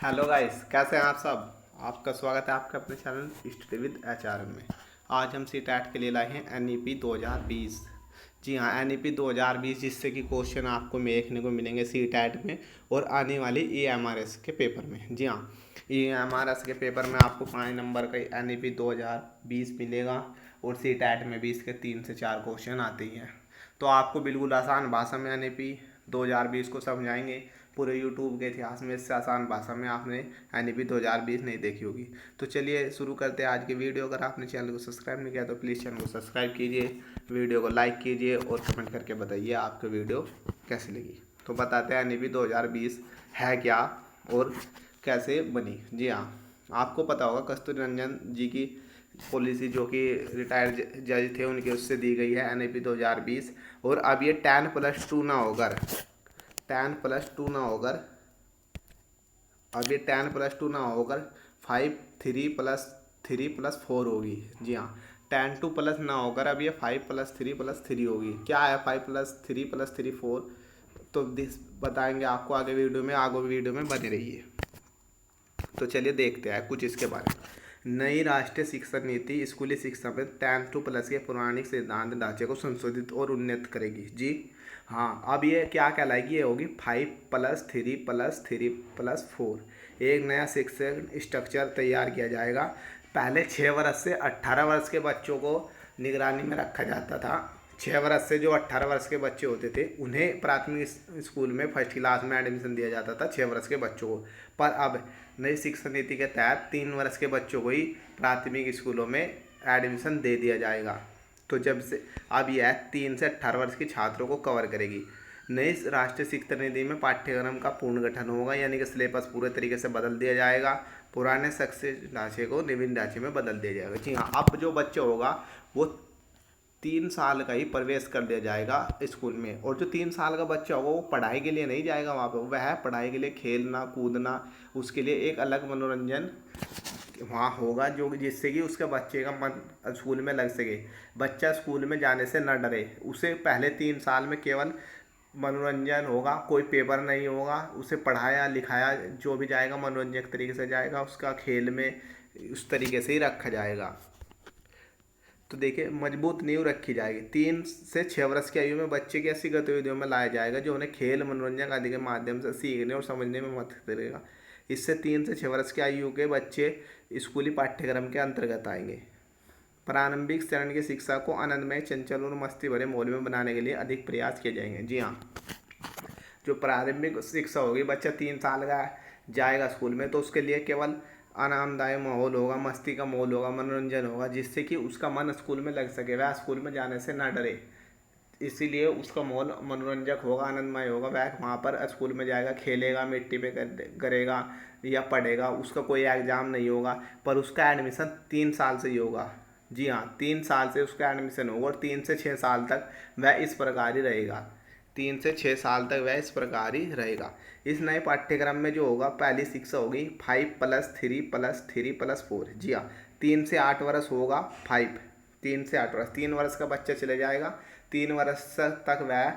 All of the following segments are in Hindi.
हेलो गाइस, कैसे हैं आप सब। आपका स्वागत है आपका अपने चैनल स्टडी विद एचआर में। आज हम सी टैट के लिए लाए हैं एनईपी 2020। जी हाँ, एनईपी 2020, जिससे कि क्वेश्चन आपको देखने को मिलेंगे सी टैट में और आने वाली ईएमआरएस के पेपर में। जी हाँ, ईएमआरएस के पेपर में आपको 5 नंबर का एनईपी 2020 मिलेगा और सी टैट में भी इसके 3 से 4 क्वेश्चन आते ही हैं। तो आपको बिल्कुल आसान भाषा में एनईपी 2020 को समझाएंगे। पूरे यूट्यूब के इतिहास में इससे आसान भाषा में आपने एनईपी 2020 नहीं देखी होगी। तो चलिए शुरू करते हैं आज की वीडियो। अगर आपने चैनल को सब्सक्राइब नहीं किया तो प्लीज़ चैनल को सब्सक्राइब कीजिए, वीडियो को लाइक कीजिए और कमेंट करके बताइए आपको वीडियो कैसी लगी। तो बताते हैं एनईपी 2020 है क्या और कैसे बनी। जी हाँ, आपको पता होगा कस्तूरी रंजन जी की पॉलिसी, जो कि रिटायर्ड जज थे, उनके उससे दी गई है एनईपी 2020। और अब ये 10+2 ना होकर 5 3+3+4 होगी। जी हाँ, 10 2 प्लस ना होकर अब ये 5+3+3 होगी। क्या है 5+3+3 4? तो दिस बताएंगे आपको आगे वीडियो में बने रहिए। तो चलिए देखते हैं कुछ इसके बारे में। नई राष्ट्रीय शिक्षा नीति स्कूली शिक्षा में 10 2 प्लस के पौराणिक सिद्धांत ढांचे को संशोधित और उन्नत करेगी। जी हाँ, अब ये क्या कहलाएगी, ये होगी 5+3+3+4। एक नया शिक्षण स्ट्रक्चर तैयार किया जाएगा। पहले 6 वर्ष से 18 वर्ष के बच्चों को निगरानी में रखा जाता था। 6 वर्ष से जो 18 वर्ष के बच्चे होते थे उन्हें प्राथमिक स्कूल में फर्स्ट क्लास में एडमिशन दिया जाता था 6 वर्ष के बच्चों को। पर अब नई शिक्षा नीति के तहत 3 वर्ष के बच्चों को ही प्राथमिक स्कूलों में एडमिशन दे दिया जाएगा। तो जब से अब यह 3 से 18 वर्ष के छात्रों को कवर करेगी। नई राष्ट्रीय शिक्षा नीति में पाठ्यक्रम का पुनर्गठन होगा, यानी कि सिलेबस पूरे तरीके से बदल दिया जाएगा। पुराने शैक्षिक ढांचे को नवीन ढांचे में बदल दिया जाएगा। जी हाँ, अब जो बच्चा होगा वो 3 साल का ही प्रवेश कर दिया जाएगा स्कूल में। और जो 3 साल का बच्चा होगा वो पढ़ाई के लिए नहीं जाएगा वहाँ पर, वह पढ़ाई के लिए खेलना कूदना, उसके लिए एक अलग मनोरंजन वहाँ होगा, जो जिससे कि उसके बच्चे का मन स्कूल में लग सके। बच्चा स्कूल में जाने से न डरे। उसे पहले 3 साल में केवल मनोरंजन होगा, कोई पेपर नहीं होगा। उसे पढ़ाया लिखाया जो भी जाएगा मनोरंजक तरीके से जाएगा, उसका खेल में उस तरीके से ही रखा जाएगा। तो देखिए, मजबूत नींव रखी जाएगी। 3 से 6 वर्ष की आयु में बच्चे की ऐसी गतिविधियों में लाया जाएगा जो उन्हें खेल मनोरंजन आदि के माध्यम से सीखने और समझने में मदद करेगा। इससे 3 से 6 वर्ष की आयु के बच्चे स्कूली पाठ्यक्रम के अंतर्गत आएंगे। प्रारंभिक चरण की शिक्षा को आनंदमय, चंचल और मस्ती भरे माहौल में बनाने के लिए अधिक प्रयास किए जाएंगे। जी हाँ, जो प्रारंभिक शिक्षा होगी, बच्चा 3 साल का जाएगा स्कूल में, तो उसके लिए केवल आरामदायक माहौल होगा, मस्ती का माहौल होगा, मनोरंजन होगा, जिससे कि उसका मन स्कूल में लग सके, वह स्कूल में जाने से ना डरे। इसीलिए उसका माहौल मनोरंजक होगा, आनंदमय होगा। वह वहाँ पर स्कूल में जाएगा, खेलेगा, मिट्टी पे करेगा या पढ़ेगा। उसका कोई एग्ज़ाम नहीं होगा, पर उसका एडमिशन 3 साल से ही होगा। जी हाँ, 3 साल से उसका एडमिशन होगा और 3 से 6 साल तक वह इस प्रकार ही रहेगा। 3 से 6 साल तक वह इस प्रकार ही रहेगा। इस नए पाठ्यक्रम में जो होगा, पहली शिक्षा होगी 5+3+3+4। जी हाँ, 3 से 8 वर्ष होगा 5। 3 से 8 वर्ष, 3 वर्ष का बच्चा चले जाएगा। 3 वर्ष तक वह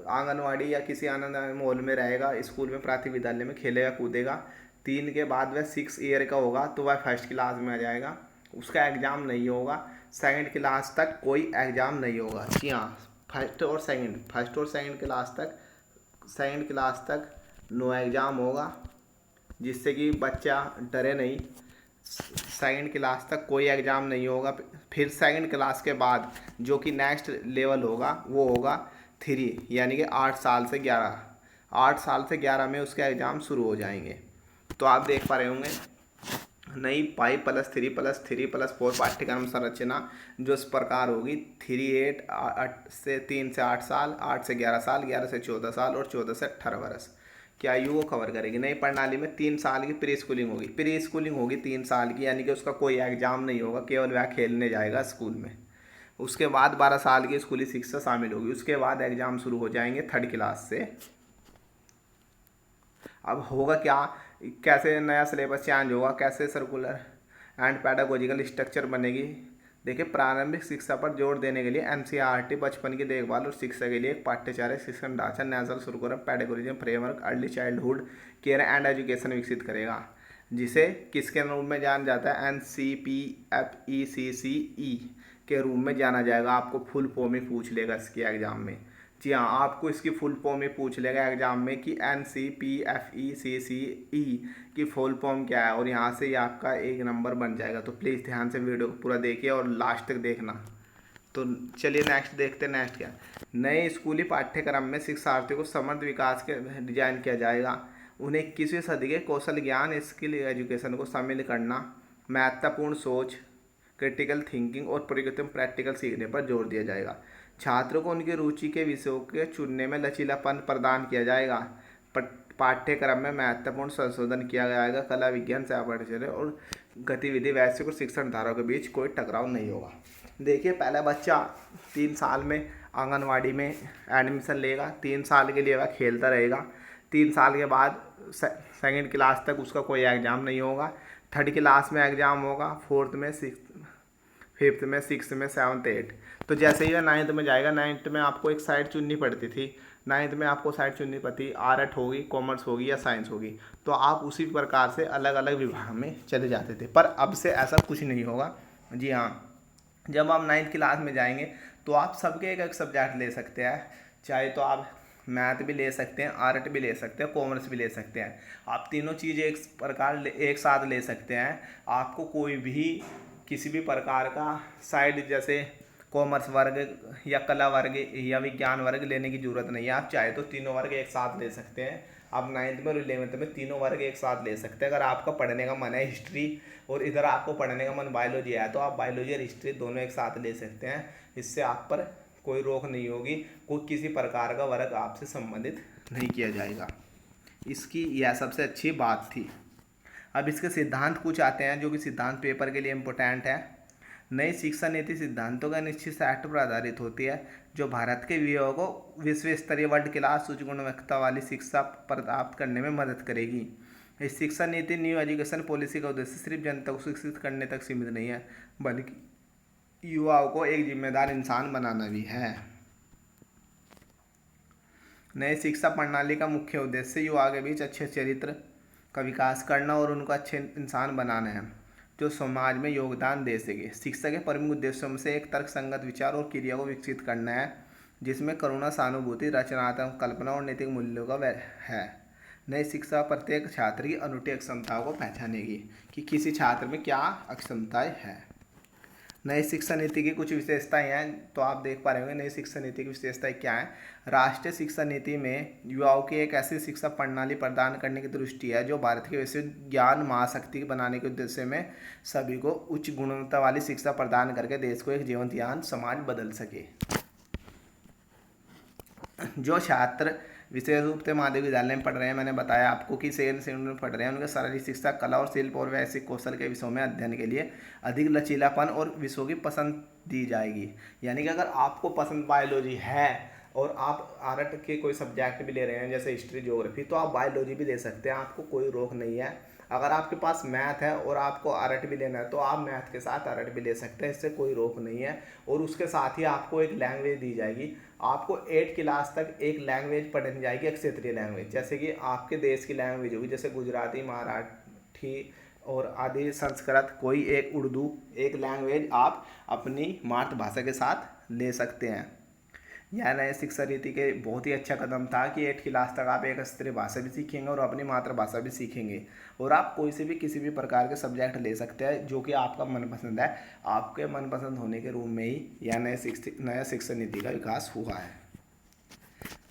आंगनवाड़ी या किसी आनंद माहौल में रहेगा, स्कूल में प्राथमिक विद्यालय में खेलेगा कूदेगा। 3 के बाद वह 6 ईयर का होगा तो वह फर्स्ट क्लास में आ जाएगा। उसका एग्ज़ाम नहीं होगा। सेकंड क्लास तक कोई एग्ज़ाम नहीं होगा। जी हाँ, सेकंड क्लास तक नो एग्ज़ाम होगा, जिससे कि बच्चा डरे नहीं। सेकंड क्लास तक कोई एग्ज़ाम नहीं होगा। फिर सेकंड क्लास के बाद जो कि नेक्स्ट लेवल होगा वो होगा 3, यानी कि 8 साल से 11 में उसके एग्ज़ाम शुरू हो जाएंगे। तो आप देख पा रहे होंगे नई 5+3+3+4 पाठ्यक्रम संरचना जो इस प्रकार होगी। 3 से 8 साल, 8 से 11 साल, 11 से 14 साल और 14 से 18 वर्ष की आयु को कवर करेगी। नई प्रणाली में 3 साल की प्री स्कूलिंग होगी। 3 साल की, यानी कि उसका कोई एग्जाम नहीं होगा, केवल वह खेलने जाएगा स्कूल में। उसके बाद 12 साल की स्कूली शिक्षा शामिल होगी। उसके बाद एग्जाम शुरू हो जाएंगे 3rd क्लास से। अब होगा क्या, कैसे नया सिलेबस चेंज होगा, कैसे सर्कुलर एंड पैडागोजिकल स्ट्रक्चर बनेगी, देखिए, प्रारंभिक शिक्षा पर जोर देने के लिए एनसीईआरटी बचपन की देखभाल और शिक्षा के लिए एक पाठ्यचर्या शिक्षण ढांचा national curriculum pedagogy framework early childhood care and education विकसित करेगा, जिसे किसके रूप में जाना जाता है, NCPFECCE के रूप में जाना जाएगा। आपको फुल फॉर्म ही पूछ लेगा इसके एग्जाम में। जी हाँ, आपको इसकी फुल फॉर्म ही पूछ लेगा एग्जाम में कि NCPFECCE की फुल फॉर्म क्या है, और यहाँ से ही आपका एक नंबर बन जाएगा। तो प्लीज़ ध्यान से वीडियो को पूरा देखिए और लास्ट तक देखना। तो चलिए नेक्स्ट देखते हैं। नेक्स्ट क्या, नए स्कूली पाठ्यक्रम में शिक्षार्थियों को समर्थ विकास के डिजाइन किया जाएगा। उन्हें 21वीं सदी के कौशल ज्ञान स्किल एजुकेशन को शामिल करना, महत्वपूर्ण सोच, क्रिटिकल थिंकिंग और प्रैक्टिकल सीखने पर जोर दिया जाएगा। छात्रों को उनकी रुचि के विषयों के चुनने में लचीलापन प्रदान किया जाएगा। पाठ्यक्रम में महत्वपूर्ण संशोधन किया जाएगा। कला, विज्ञान, साहित्य और गतिविधि वैश्विक और शिक्षण धाराओं के बीच कोई टकराव नहीं होगा। देखिए, पहला बच्चा 3 साल में आंगनवाड़ी में एडमिशन लेगा, 3 साल के लिए वह खेलता रहेगा। 3 साल के बाद सेकंड क्लास तक उसका कोई एग्ज़ाम नहीं होगा। थर्ड क्लास में एग्ज़ाम होगा, फोर्थ में, फिफ्थ में, सिक्स में, सेवन्थ, एट। तो जैसे ही वह नाइन्थ में जाएगा, नाइन्थ में आपको एक साइड चुननी पड़ती थी। नाइन्थ में आपको साइड चुननी पड़ती, आर्ट होगी, कॉमर्स होगी या साइंस होगी। तो आप उसी प्रकार से अलग अलग विभाग में चले जाते थे, पर अब से ऐसा कुछ नहीं होगा। जी हाँ, जब आप 9th क्लास में जाएंगे तो आप सबके एक एक सब्जेक्ट ले सकते हैं। चाहे तो आप मैथ भी ले सकते हैं, आर्ट भी ले सकते हैं, कॉमर्स भी ले सकते हैं। आप तीनों चीज़ एक साथ ले सकते हैं। आपको कोई भी किसी भी प्रकार का साइड जैसे कॉमर्स वर्ग या कला वर्ग या विज्ञान वर्ग लेने की ज़रूरत नहीं है। आप चाहे तो तीनों वर्ग एक साथ ले सकते हैं। आप 9th में और 11th में तीनों वर्ग एक साथ ले सकते हैं। अगर आपका पढ़ने का मन है हिस्ट्री और इधर आपको पढ़ने का मन बायोलॉजी है, तो आप बायोलॉजी और हिस्ट्री दोनों एक साथ ले सकते हैं। इससे आप पर कोई रोक नहीं होगी, कोई किसी प्रकार का वर्ग आपसे संबंधित नहीं किया जाएगा। इसकी यह सबसे अच्छी बात थी। अब इसके सिद्धांत कुछ आते हैं जो कि सिद्धांत पेपर के लिए इम्पोर्टेंट है। नई शिक्षा नीति सिद्धांतों का निश्चित सेट पर आधारित होती है, जो भारत के युवाओं को विश्व स्तरीय वर्ल्ड क्लास उच्च गुणवत्ता वाली शिक्षा प्राप्त करने में मदद करेगी। इस शिक्षा नीति न्यू एजुकेशन पॉलिसी का उद्देश्य सिर्फ जनता को शिक्षित करने तक सीमित नहीं है, बल्कि युवाओं को एक जिम्मेदार इंसान बनाना भी है। नई शिक्षा प्रणाली का मुख्य उद्देश्य युवाओं के बीच अच्छे चरित्र का विकास करना और उनको अच्छे इंसान बनाना है, जो समाज में योगदान दे सके। शिक्षा के प्रमुख उद्देश्यों में से एक तर्कसंगत विचार और क्रिया को विकसित करना है, जिसमें करुणा, सहानुभूति, रचनात्मक कल्पना और नैतिक मूल्यों का है। नई शिक्षा प्रत्येक छात्र की अनूठी अक्षमताओं को पहचानेगी कि किसी छात्र में क्या अक्षमताएं हैं। नई शिक्षा नीति की कुछ विशेषताएं हैं, तो आप देख पा रहे होंगे नई शिक्षा नीति की विशेषताएं क्या हैं। राष्ट्रीय शिक्षा नीति में युवाओं की एक ऐसी शिक्षा प्रणाली प्रदान करने की दृष्टि है जो भारत के वैश्विक ज्ञान महाशक्ति बनाने के उद्देश्य में सभी को उच्च गुणवत्ता वाली शिक्षा प्रदान करके देश को एक जीवंत ज्ञान समाज बदल सके। जो छात्र विशेष रूप से माध्यमिक विद्यालय में पढ़ रहे हैं, मैंने बताया आपको कि सेकेंड सेमेस्टर में पढ़ रहे हैं, उनके शारीरिक शिक्षा, कला और शिल्प और वैश्विक कौशल के विषयों में अध्ययन के लिए अधिक लचीलापन और विषयों की पसंद दी जाएगी। यानी कि अगर आपको पसंद बायोलॉजी है और आप आर्ट के कोई सब्जेक्ट भी ले रहे हैं जैसे हिस्ट्री, ज्योग्राफी, तो आप बायोलॉजी भी ले सकते हैं, आपको कोई रोक नहीं है। अगर आपके पास मैथ है और आपको आर्ट भी लेना है तो आप मैथ के साथ आर्ट भी ले सकते हैं, इससे कोई रोक नहीं है। और उसके साथ ही आपको एक लैंग्वेज दी जाएगी। आपको 8 क्लास तक एक लैंग्वेज पढ़नी जाएगी, एक क्षेत्रीय लैंग्वेज, जैसे कि आपके देश की लैंग्वेज होगी, जैसे गुजराती, मराठी और आदि, संस्कृत, कोई एक उर्दू, एक लैंग्वेज आप अपनी मातृभाषा के साथ ले सकते हैं। यह नए शिक्षा नीति के बहुत ही अच्छा कदम था कि 8 क्लास तक आप एक स्तरीय भाषा भी सीखेंगे और अपनी मातृभाषा भी सीखेंगे, और आप कोई से भी किसी भी प्रकार के सब्जेक्ट ले सकते हैं जो कि आपका मनपसंद है। आपके मनपसंद होने के रूप में ही यह नया शिक्षा नीति का विकास हुआ है।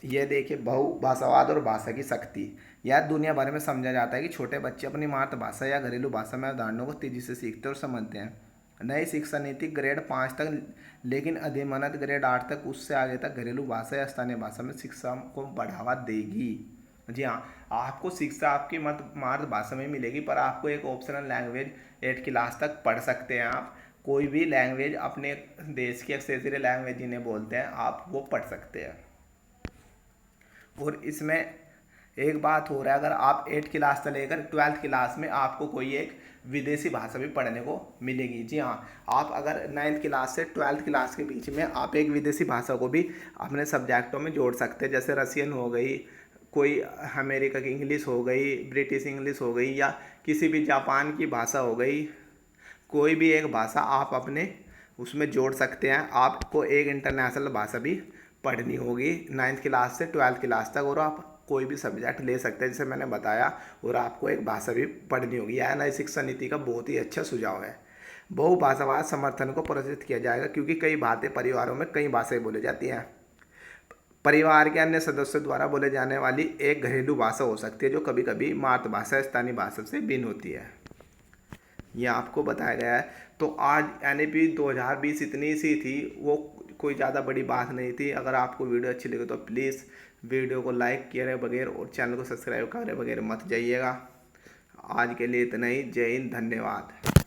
यह देखिए, बहुभाषावाद और भाषा की शक्ति। यह दुनिया भर में समझा जाता है कि छोटे बच्चे अपनी मातृभाषा या घरेलू भाषा में अवधारणाओं को तेजी से सीखते और समझते हैं। नई शिक्षा नीति ग्रेड 5 तक, लेकिन अधिमानत ग्रेड 8 तक, उससे आगे तक घरेलू भाषा या स्थानीय भाषा में शिक्षा को बढ़ावा देगी। जी हाँ, आपको शिक्षा आपकी मातृभाषा में मिलेगी, पर आपको एक ऑप्शनल लैंग्वेज 8 क्लास तक पढ़ सकते हैं। आप कोई भी लैंग्वेज अपने देश की क्षेत्रीय लैंग्वेज जिन्हें बोलते हैं, आप वो पढ़ सकते हैं। और इसमें एक बात हो रहा है, अगर आप 8 क्लास से लेकर 12th क्लास में आपको कोई एक विदेशी भाषा भी पढ़ने को मिलेगी। जी हाँ, आप अगर 9th क्लास से 12th क्लास के बीच में आप एक विदेशी भाषा को भी अपने सब्जेक्टों में जोड़ सकते हैं। जैसे रसियन हो गई, कोई अमेरिका की इंग्लिश हो गई, ब्रिटिश इंग्लिश हो गई, या किसी भी जापान की भाषा हो गई। कोई भी एक भाषा आप अपने उसमें जोड़ सकते हैं। आपको एक इंटरनेशनल भाषा भी पढ़नी होगी 9th क्लास से 12th क्लास तक, और आप कोई भी सब्जेक्ट ले सकते हैं जैसे मैंने बताया, और आपको एक भाषा भी पढ़नी होगी। यह नई शिक्षा नीति का बहुत ही अच्छा सुझाव है। बहुभाषावाद समर्थन को प्रोत्साहित किया जाएगा, क्योंकि कई भारतीय परिवारों में कई भाषाएं बोली जाती हैं। परिवार के अन्य सदस्यों द्वारा बोले जाने वाली एक घरेलू भाषा हो सकती है, जो कभी कभी मातृभाषा स्थानीय भाषा से भिन्न होती है। यह आपको बताया गया है। तो आज NAP 2020 इतनी सी थी, वो कोई ज़्यादा बड़ी बात नहीं थी। अगर आपको वीडियो अच्छी लगे तो प्लीज़ वीडियो को लाइक किए बगैर और चैनल को सब्सक्राइब करे बगैर मत जाइएगा। आज के लिए इतना ही। जय हिंद, धन्यवाद।